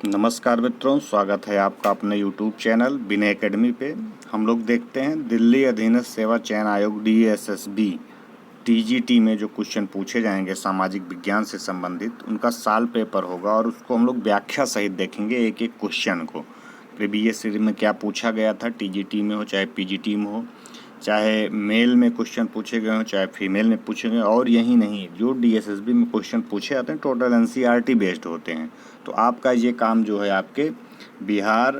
नमस्कार मित्रों, स्वागत है आपका अपने YouTube चैनल विनय एकेडमी पे। हम लोग देखते हैं दिल्ली अधीनस्थ सेवा चयन आयोग DSSB TGT में जो क्वेश्चन पूछे जाएंगे सामाजिक विज्ञान से संबंधित, उनका साल पेपर होगा और उसको हम लोग व्याख्या सहित देखेंगे एक एक क्वेश्चन को। प्रीवियस ईयर में क्या पूछा गया था, TGT में हो चाहे PGT में हो, चाहे मेल में क्वेश्चन पूछे गए हों चाहे फीमेल में पूछे गए, और यही नहीं जो DSSB में क्वेश्चन पूछे जाते हैं टोटल NCERT बेस्ड होते हैं। तो आपका ये काम जो है आपके बिहार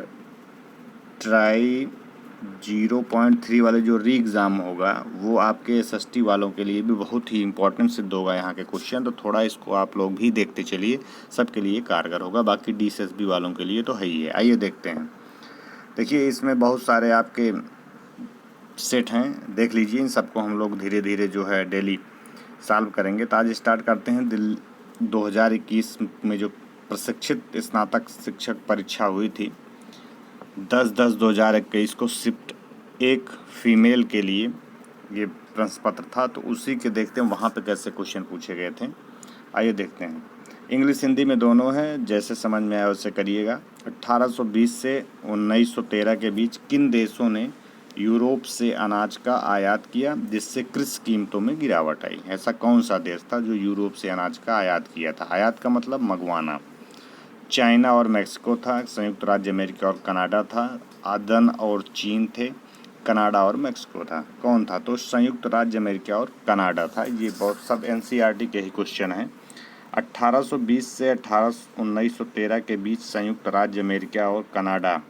ट्राई 0.3 वाले जो री एग्ज़ाम होगा वो आपके SST वालों के लिए भी बहुत ही इम्पोर्टेंट सिद्ध होगा यहाँ के क्वेश्चन। तो थोड़ा इसको आप लोग भी देखते चलिए, सबके लिए कारगर होगा, बाकी DSSB वालों के लिए तो है ही है। आइए देखते हैं। देखिए इसमें बहुत सारे आपके सेट हैं, देख लीजिए। इन सबको हम लोग धीरे धीरे जो है डेली सॉल्व करेंगे। तो आज स्टार्ट करते हैं 2021 में जो प्रशिक्षित स्नातक शिक्षक परीक्षा हुई थी 10/10/2021 को शिफ्ट 1 फीमेल के लिए ये प्रश्न पत्र था। तो उसी के देखते हैं वहाँ पे कैसे क्वेश्चन पूछे गए थे। आइए देखते हैं। इंग्लिश हिंदी में दोनों हैं, जैसे समझ में आया वैसे करिएगा। 1820 से 1913 के बीच किन देशों ने यूरोप से अनाज का आयात किया जिससे कृषि कीमतों में गिरावट आई? ऐसा कौन सा देश था जो यूरोप से अनाज का आयात किया था? आयात का मतलब मंगवाना। चाइना और मेक्सिको था, संयुक्त राज्य अमेरिका और कनाडा था, आदन और चीन थे, कनाडा और मेक्सिको था। कौन था? तो संयुक्त राज्य अमेरिका और कनाडा था। ये बहुत सब NCERT के ही क्वेश्चन हैं। 1820 से 1913 के बीच संयुक्त राज्य अमेरिका और कनाडा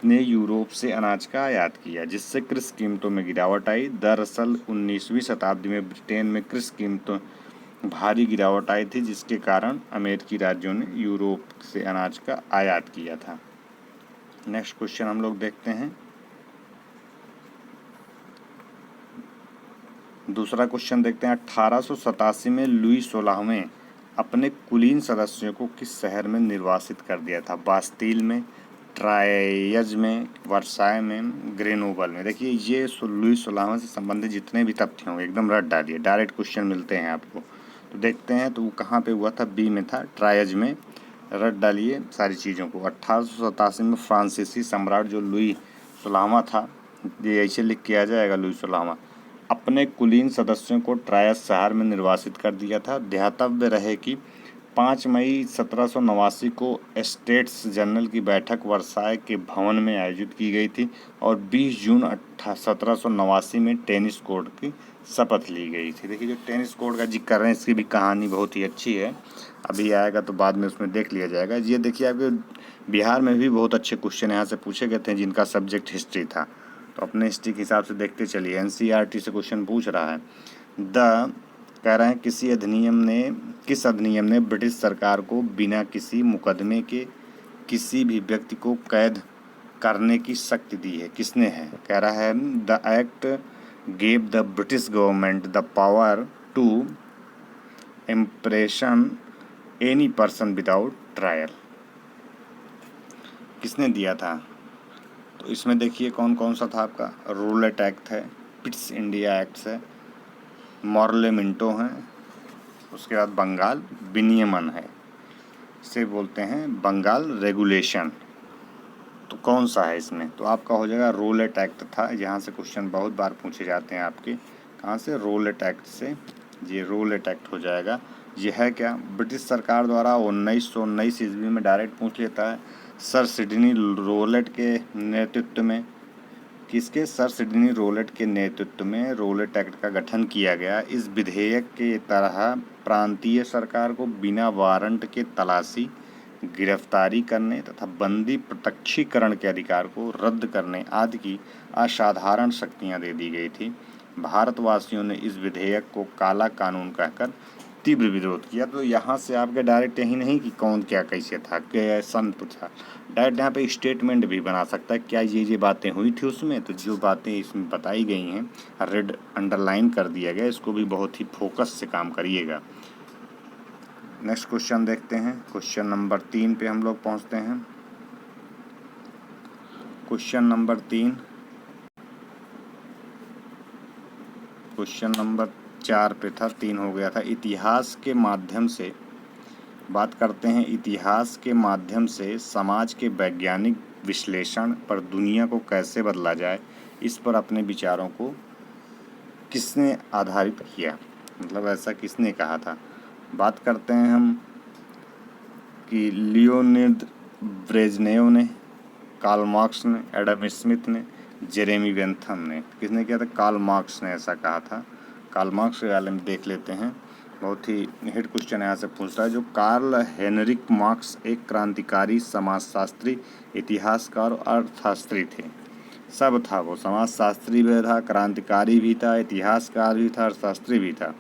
ने यूरोप से अनाज का आयात किया जिससे कृषि कीमतों में गिरावट आई। दरअसल 19वीं शताब्दी में ब्रिटेन में कृषि कीमतों भारी गिरावट आई थी जिसके कारण अमेरिकी राज्यों ने यूरोप से अनाज का आयात किया था। नेक्स्ट क्वेश्चन हम लोग देखते हैं। दूसरा क्वेश्चन देखते हैं। 1887 में लुई 16वें अपने कुलीन सदस्यों को किस शहर में निर्वासित कर दिया था? बास्तील में, ट्रायज में, वर्साय में, ग्रेनोबल में। देखिए ये लुई 16वें से संबंधित जितने भी तथ्य होंगे एकदम रट डालिए, डायरेक्ट क्वेश्चन मिलते हैं आपको। तो देखते हैं तो वो कहाँ पे हुआ था? बी में था, ट्रायज में। रट डालिए सारी चीज़ों को। 1887 में फ्रांसीसी सम्राट जो लुई 16वां था, ये ऐसे लिख के आ जाएगा, लुई 16वां अपने कुलीन सदस्यों को ट्रायस शहर में निर्वासित कर दिया था। ध्यातव्य रहे कि 5 मई 1789 को स्टेट्स जनरल की बैठक वर्साय के भवन में आयोजित की गई थी और 20 जून 1789 में टेनिस कोड की शपथ ली गई थी। देखिए जो टेनिस कोड का जिक्र कर रहे हैं इसकी भी कहानी बहुत ही अच्छी है, अभी आएगा तो बाद में उसमें देख लिया जाएगा। ये देखिए आपके बिहार में भी बहुत अच्छे क्वेश्चन यहाँ से पूछे गए थे जिनका सब्जेक्ट हिस्ट्री था। तो अपने हिस्ट्री के हिसाब से देखते चलिए। NCERT से क्वेश्चन पूछ रहा है। कह रहे हैं किस अधिनियम ने ब्रिटिश सरकार को बिना किसी मुकदमे के किसी भी व्यक्ति को कैद करने की शक्ति दी है? किसने है? कह रहा है the act gave the British government the power to imprison any person without trial. किसने दिया था? तो इसमें देखिए कौन कौन सा था आपका। रूलेट एक्ट है, पिट्स इंडिया एक्ट है, मॉर्ले मिंटो हैं, उसके बाद बंगाल विनियमन है, इसे बोलते हैं बंगाल रेगुलेशन। तो कौन सा है इसमें? तो आपका हो जाएगा रूलेट एक्ट था। यहाँ से क्वेश्चन बहुत बार पूछे जाते हैं आपके। कहाँ से? रूलेट एक्ट से। ये रूलेट एक्ट हो जाएगा। ये है क्या? ब्रिटिश सरकार द्वारा 1919 ईस्वी में डायरेक्ट पूछ लेता है। सर सिडनी रूलेट के नेतृत्व में, किसके? सर सिडनी रूलेट के नेतृत्व में रूलेट एक्ट का गठन किया गया। इस विधेयक के तरह प्रांतीय सरकार को बिना वारंट के तलाशी, गिरफ्तारी करने तथा बंदी प्रत्यक्षीकरण के अधिकार को रद्द करने आदि की असाधारण शक्तियां दे दी गई थी। भारतवासियों ने इस विधेयक को काला कानून कहकर तीव्र विरोध किया। तो यहाँ से आपके डायरेक्ट यही नहीं कि कौन क्या कैसे था, क्या सन पूछा, डायरेक्ट यहाँ पे स्टेटमेंट भी बना सकता है क्या ये बातें हुई थी उसमें। तो जो बातें इसमें बताई गई हैं रेड अंडरलाइन कर दिया गया, इसको भी बहुत ही फोकस से काम करिएगा। नेक्स्ट क्वेश्चन देखते हैं। क्वेश्चन नंबर 3 पे हम लोग पहुँचते हैं। क्वेश्चन नंबर 3, क्वेश्चन नंबर 4 पे था, 3 हो गया था। इतिहास के माध्यम से बात करते हैं इतिहास के माध्यम से समाज के वैज्ञानिक विश्लेषण पर दुनिया को कैसे बदला जाए, इस पर अपने विचारों को किसने आधारित किया, मतलब ऐसा किसने कहा था। बात करते हैं हम कि लियोनिड ब्रेजनेव ने, कार्ल मार्क्स ने, एडम स्मिथ ने, जेरेमी बेंथम ने। किसने किया था? कार्ल मार्क्स ने ऐसा कहा था। कार्ल मार्क्स के बारे में देख लेते हैं, बहुत ही हिट क्वेश्चन यहाँ से पूछ रहा है। जो कार्ल हेनरिक मार्क्स एक क्रांतिकारी समाजशास्त्री, इतिहासकार और अर्थशास्त्री थे। सब था वो, समाजशास्त्री भी था, क्रांतिकारी भी था, इतिहासकार भी था, अर्थशास्त्री भी था।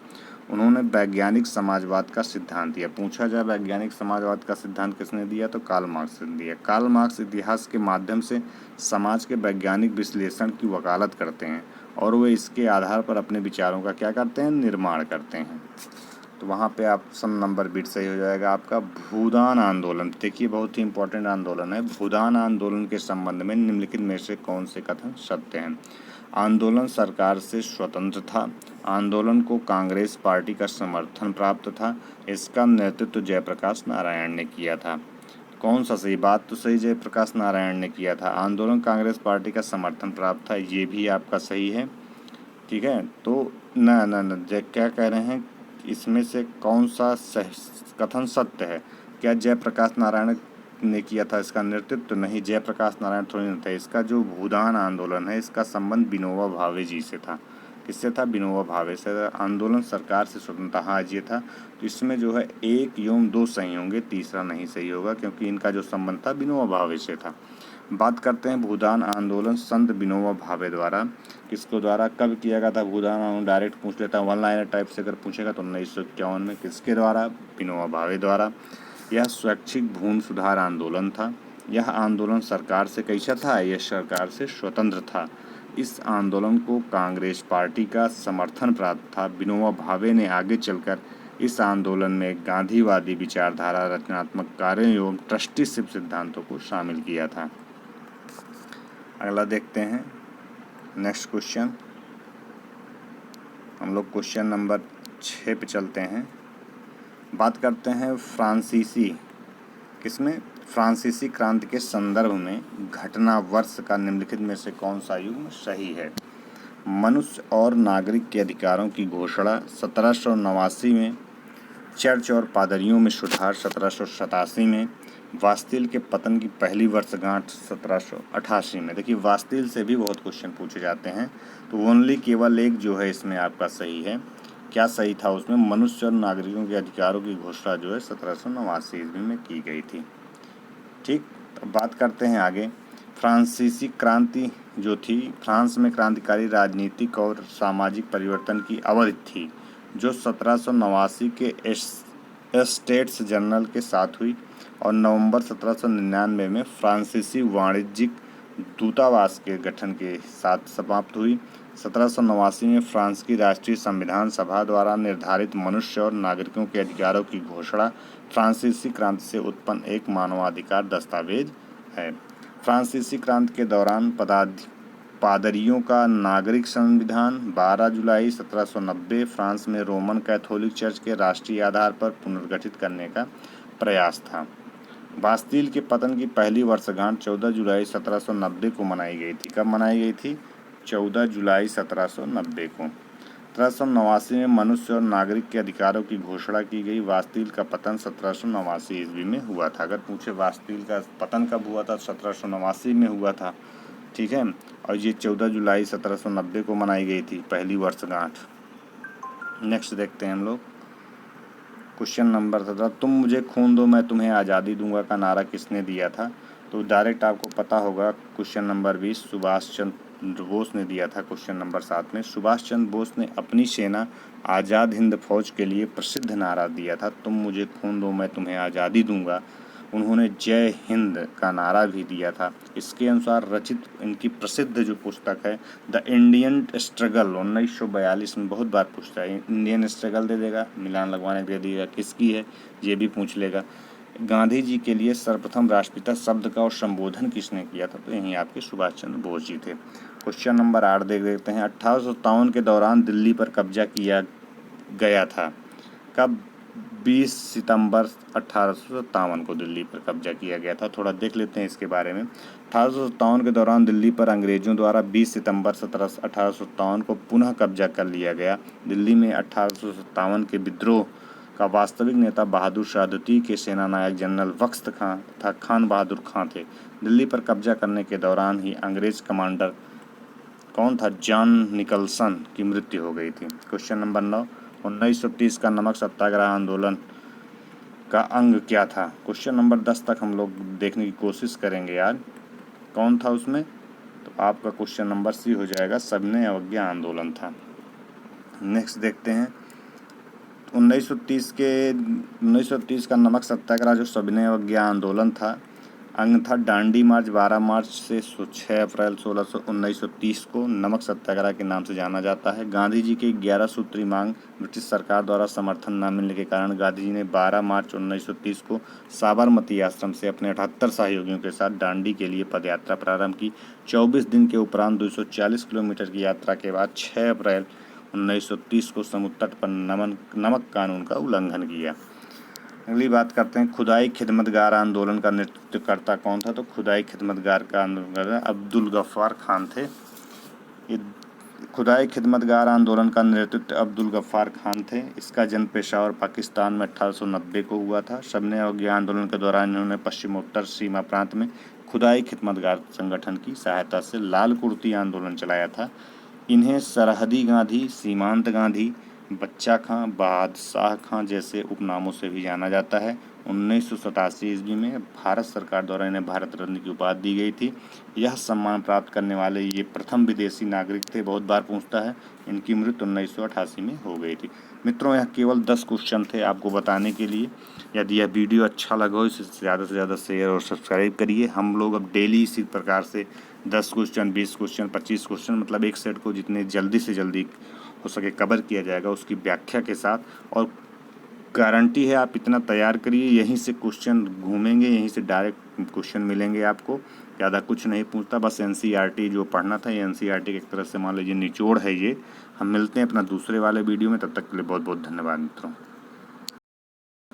उन्होंने वैज्ञानिक समाजवाद का सिद्धांत दिया। पूछा जाए वैज्ञानिक समाजवाद का सिद्धांत किसने दिया, तो कार्ल मार्क्स ने दिया। कार्ल मार्क्स इतिहास के माध्यम से समाज के वैज्ञानिक विश्लेषण की वकालत करते हैं और वे इसके आधार पर अपने विचारों का क्या करते हैं, निर्माण करते हैं। तो वहाँ पे ऑप्शन नंबर बीट सही हो जाएगा आपका। भूदान आंदोलन, देखिए बहुत ही इंपॉर्टेंट आंदोलन है। भूदान आंदोलन के संबंध में निम्नलिखित में से कौन से कथन सत्य हैं? आंदोलन सरकार से स्वतंत्र था। आंदोलन को कांग्रेस पार्टी का समर्थन प्राप्त था। इसका नेतृत्व जयप्रकाश नारायण ने किया था। कौन सा सही? बात तो सही, जयप्रकाश नारायण ने किया था। आंदोलन कांग्रेस पार्टी का समर्थन प्राप्त था, ये भी आपका सही है। ठीक है, तो न न न क्या कह रहे हैं, इसमें से कौन सा कथन सत्य है? क्या जयप्रकाश नारायण ने किया था इसका नेतृत्व? नहीं, जयप्रकाश नारायण थोड़ी नहीं था। इसका जो भूदान आंदोलन है, इसका संबंध विनोबा भावे जी से था। किससे था? विनोबा भावे से। आंदोलन सरकार से स्वतंत्र, हाँ ये था। तो इसमें जो है 1 एवं 2 सही होंगे, तीसरा नहीं सही होगा, क्योंकि इनका जो संबंध था विनोबा भावे से था। बात करते हैं भूदान आंदोलन संत विनोबा भावे द्वारा, किसको द्वारा, कब किया गया था भूदान आंदोलन? डायरेक्ट पूछ लेता हूँ, वन लाइनर टाइप से अगर पूछेगा तो 1951 में। किसके द्वारा? विनोबा भावे द्वारा। यह स्वैच्छिक भूमि सुधार आंदोलन था। यह आंदोलन सरकार से कैसा था? यह सरकार से स्वतंत्र था। इस आंदोलन को कांग्रेस पार्टी का समर्थन प्राप्त था। विनोबा भावे ने आगे चलकर इस आंदोलन में गांधीवादी विचारधारा, रचनात्मक कार्यों एवं ट्रस्टीशिप सिद्धांतों को शामिल किया था। अगला देखते हैं, नेक्स्ट क्वेश्चन। हम लोग क्वेश्चन नंबर 6 पे चलते हैं। बात करते हैं फ्रांसीसी, किसमें? फ्रांसीसी क्रांति के संदर्भ में घटना वर्ष का निम्नलिखित में से कौन सा युग्म सही है? मनुष्य और नागरिक के अधिकारों की घोषणा 1789 में, चर्च और पादरियों में सुधार 1787 में, वास्तिल के पतन की पहली वर्षगांठ 1788 में। देखिए वास्तिल से भी बहुत क्वेश्चन पूछे जाते हैं, तो ओनली केवल एक जो है इसमें आपका सही है। क्या सही था उसमें? मनुष्य और नागरिकों के अधिकारों की घोषणा जो है 1789 ईस्वी में की गई थी। ठीक, तो बात करते हैं आगे। फ्रांसीसी क्रांति जो थी, फ्रांस में क्रांतिकारी राजनीतिक और सामाजिक परिवर्तन की अवधि थी, जो 1789 के स्टेट्स जनरल के साथ हुई और नवंबर 1799 में फ्रांसीसी वाणिज्यिक दूतावास के गठन के साथ समाप्त हुई। 1789 में फ्रांस की राष्ट्रीय संविधान सभा द्वारा निर्धारित मनुष्य और नागरिकों के अधिकारों की घोषणा फ्रांसीसी क्रांति से उत्पन्न एक मानवाधिकार दस्तावेज है। फ्रांसीसी क्रांति के दौरान पादरियों का नागरिक संविधान 12 जुलाई 1790 फ्रांस में रोमन कैथोलिक चर्च के राष्ट्रीय आधार पर पुनर्गठित करने का प्रयास था। बास्तील के पतन की पहली वर्षगांठ 14 जुलाई 1790 को मनाई गई थी। कब मनाई गई थी? 14 जुलाई 1790 को। 1789 में मनुष्य और नागरिक के अधिकारों की घोषणा की गई। बास्तील का पतन 1789 ईस्वी में हुआ था। अगर पूछे बास्तील का पतन कब हुआ था, 1789 में हुआ था। ठीक है, और ये 14 जुलाई 1790 को मनाई गई थी पहली वर्षगांठ। नेक्स्ट देखते हैं हम लोग क्वेश्चन नंबर 17। तुम मुझे खून दो मैं तुम्हें आज़ादी दूंगा का नारा किसने दिया था? तो डायरेक्ट आपको पता होगा, क्वेश्चन नंबर 20 सुभाष चंद्र बोस ने दिया था। क्वेश्चन नंबर 7 में सुभाष चंद्र बोस ने अपनी सेना आज़ाद हिंद फौज के लिए प्रसिद्ध नारा दिया था, तुम मुझे खून दो मैं तुम्हें आज़ादी दूंगा। उन्होंने जय हिंद का नारा भी दिया था। इसके अनुसार रचित इनकी प्रसिद्ध जो पुस्तक है द इंडियन स्ट्रगल 1942 में, बहुत बार पूछता है इंडियन स्ट्रगल दे देगा, मिलान लगवाने दे देगा, किसकी है ये भी पूछ लेगा। गांधी जी के लिए सर्वप्रथम राष्ट्रपिता शब्द का और संबोधन किसने किया था? तो यहीं आपके सुभाष चंद्र बोस जी थे। क्वेश्चन नंबर 8 देख देते हैं। 1857 के दौरान दिल्ली पर कब्जा किया गया था। कब 20 सितंबर 1857 को दिल्ली पर कब्जा किया गया था। थोड़ा देख लेते हैं इसके बारे में। 1857 के दौरान दिल्ली पर अंग्रेजों द्वारा 20 सितंबर 1857 को पुनः कब्जा कर लिया गया। दिल्ली में 1857 के विद्रोह का वास्तविक नेता बहादुर शाह द्वितीय के सेनानायक जनरल बख्त खां तथा खान बहादुर खां थे। दिल्ली पर कब्जा करने के दौरान ही अंग्रेज कमांडर कौन था, जॉन निकलसन की मृत्यु हो गई थी। क्वेश्चन नंबर 9, 1930 का नमक सत्याग्रह आंदोलन का अंग क्या था। क्वेश्चन नंबर 10 तक हम लोग देखने की कोशिश करेंगे यार, कौन था उसमें। तो आपका क्वेश्चन नंबर सी हो जाएगा, सविनय अवज्ञा आंदोलन था। नेक्स्ट देखते हैं 1930 का नमक सत्याग्रह जो सविनय अवज्ञा आंदोलन था, अंग था दांडी मार्च 12 मार्च से 6 अप्रैल 1930 को नमक सत्याग्रह के नाम से जाना जाता है। गांधी जी की 11 सूत्री मांग ब्रिटिश सरकार द्वारा समर्थन न मिलने के कारण गांधी जी ने 12 मार्च 1930 को साबरमती आश्रम से अपने 78 सहयोगियों के साथ दांडी के लिए पदयात्रा प्रारंभ की। 24 दिन के उपरांत 240 किलोमीटर की यात्रा के बाद 6 अप्रैल 1930 को समुद्र तट पर नमक कानून का उल्लंघन किया। अगली बात करते हैं, खुदाई खिदमतगार आंदोलन का नेतृत्वकर्ता कौन था। तो खुदाई खिदमतगार का आंदोलन अब्दुल गफ्फार खान थे। ये खुदाई खिदमतगार आंदोलन का नेतृत्व अब्दुल गफ्फार खान थे। इसका जन्म पेशावर पाकिस्तान में 1890 को हुआ था। सविनय अवज्ञा आंदोलन के दौरान इन्होंने पश्चिमोत्तर सीमा प्रांत में खुदाई खिदमतगार संगठन की सहायता से लाल कुर्ती आंदोलन चलाया था। इन्हें सरहदी गांधी, सीमांत गांधी, बच्चा खां, बादशाह खां जैसे उपनामों से भी जाना जाता है। 1987 ईस्वी में भारत सरकार द्वारा इन्हें भारत रत्न की उपाधि दी गई थी। यह सम्मान प्राप्त करने वाले ये प्रथम विदेशी नागरिक थे। बहुत बार पूछता है। इनकी मृत्यु 1988 में हो गई थी। मित्रों, यह केवल 10 क्वेश्चन थे आपको बताने के लिए। यदि यह वीडियो अच्छा लगा हो इसे ज़्यादा से ज़्यादा शेयर और सब्सक्राइब करिए। हम लोग अब डेली इसी प्रकार से 10 क्वेश्चन, 20 क्वेश्चन, 25 क्वेश्चन, मतलब एक सेट को जितने जल्दी से जल्दी हो सके कवर किया जाएगा उसकी व्याख्या के साथ। और गारंटी है आप इतना तैयार करिए, यहीं से क्वेश्चन घूमेंगे, यहीं से डायरेक्ट क्वेश्चन मिलेंगे आपको। ज़्यादा कुछ नहीं पूछता, बस एनसीईआरटी जो पढ़ना था ये एनसीईआरटी की एक तरह से मान लीजिए निचोड़ है ये। हम मिलते हैं अपना दूसरे वाले वीडियो में, तब तक के लिए बहुत बहुत धन्यवाद मित्रों।